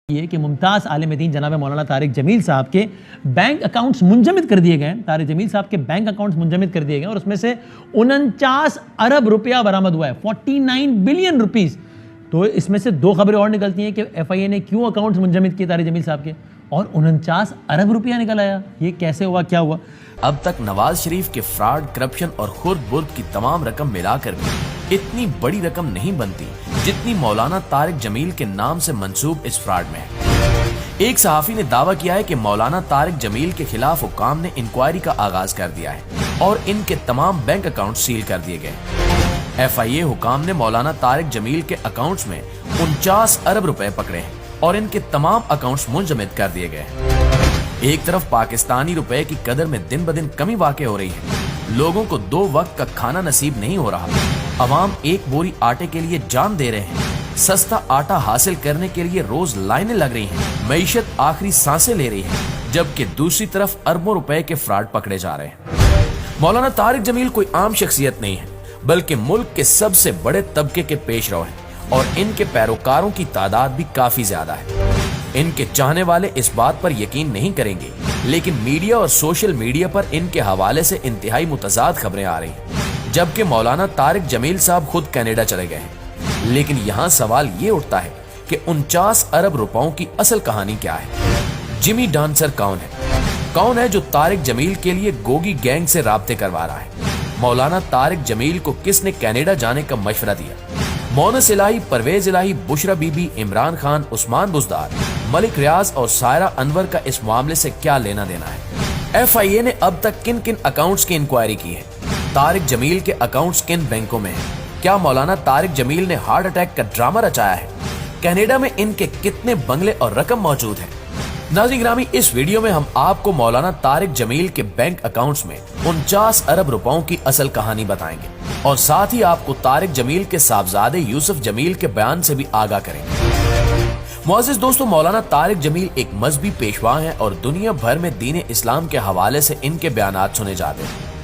یہ کہ ممتاز عالم دین جناب مولانا طارق جمیل صاحب کے بینک اکاؤنٹس منجمد کر دیے گئے ہیں۔ طارق جمیل صاحب کے بینک اکاؤنٹس منجمد کر دیے گئے ہیں اور اس میں سے 49 ارب روپیہ برآمد ہوا ہے، 49 بلین روپیز۔ تو اس میں سے دو خبریں اور نکلتی ہیں کہ ایف آئی اے نے کیوں اکاؤنٹس منجمد کیے طارق جمیل صاحب کے، اور 49 ارب روپیہ نکل آیا۔ یہ کیسے ہوا، کیا ہوا؟ اب تک نواز شریف کے فراڈ، کرپشن اور خرد برد کی تمام رقم ملا کر بھی اتنی بڑی رقم نہیں بنتی جتنی مولانا طارق جمیل کے نام سے منسوب اس فراڈ میں ہے۔ ایک صحافی نے دعویٰ کیا ہے کہ مولانا طارق جمیل کے خلاف حکام نے انکوائری کا آغاز کر دیا ہے اور ان کے تمام بینک اکاؤنٹ سیل کر دیے گئے۔ ایف آئی اے حکام نے مولانا طارق جمیل کے اکاؤنٹس میں 49 ارب روپے پکڑے ہیں اور ان کے تمام اکاؤنٹس منجمد کر دیے گئے۔ ایک طرف پاکستانی روپے کی قدر میں دن بدن کمی واقع ہو رہی ہے، لوگوں کو 2 وقت کا کھانا نصیب نہیں ہو رہا، عوام ایک بوری آٹے کے لیے جان دے رہے ہیں، سستا آٹا حاصل کرنے کے لیے روز لائنیں لگ رہی ہیں، معیشت آخری سانسیں لے رہی ہے، جبکہ دوسری طرف اربوں روپے کے فراڈ پکڑے جا رہے ہیں۔ مولانا طارق جمیل کوئی عام شخصیت نہیں ہے، بلکہ ملک کے سب سے بڑے طبقے کے پیش رو ہیں اور ان کے پیروکاروں کی تعداد بھی کافی زیادہ ہے۔ ان کے چاہنے والے اس بات پر یقین نہیں کریں گے، لیکن میڈیا اور سوشل میڈیا پر ان کے حوالے سے انتہائی متضاد خبریں آ رہی ہیں، جبکہ مولانا طارق جمیل صاحب خود کینیڈا چلے گئے ہیں۔ لیکن یہاں سوال یہ اٹھتا ہے کہ 49 ارب روپوں کی اصل کہانی کیا ہے؟ جمی ڈانسر کون ہے؟ کون ہے جو طارق جمیل کے لیے گوگی گینگ سے رابطے کروا رہا ہے؟ مولانا طارق جمیل کو کس نے کینیڈا جانے کا مشورہ دیا؟ مونس الہی، پرویز الہی، بشرا بی بی، عمران خان، عثمان بزدار، ملک ریاض اور سائرہ انور کا اس معاملے سے کیا لینا دینا ہے؟ ایف آئی اے نے اب تک کن کن اکاؤنٹس کی انکوائری کی ہے؟ طارق جمیل کے اکاؤنٹس کن بینکوں میں ہیں؟ کیا مولانا طارق جمیل نے ہارٹ اٹیک کا ڈرامہ رچایا ہے؟ کینیڈا میں ان کے کتنے بنگلے اور رقم موجود ہیں؟ ناظرین گرامی، اس ویڈیو میں ہم آپ کو مولانا طارق جمیل کے بینک اکاؤنٹس میں 49 ارب روپوں کی اصل کہانی بتائیں گے اور ساتھ ہی آپ کو طارق جمیل کے صاحبزادے یوسف جمیل کے بیان سے بھی آگاہ کریں گے۔ معزز دوستو، مولانا طارق جمیل ایک مذہبی پیشوا ہیں اور دنیا بھر میں دین اسلام کے حوالے سے ان کے بیانات سنے جاتے ہیں۔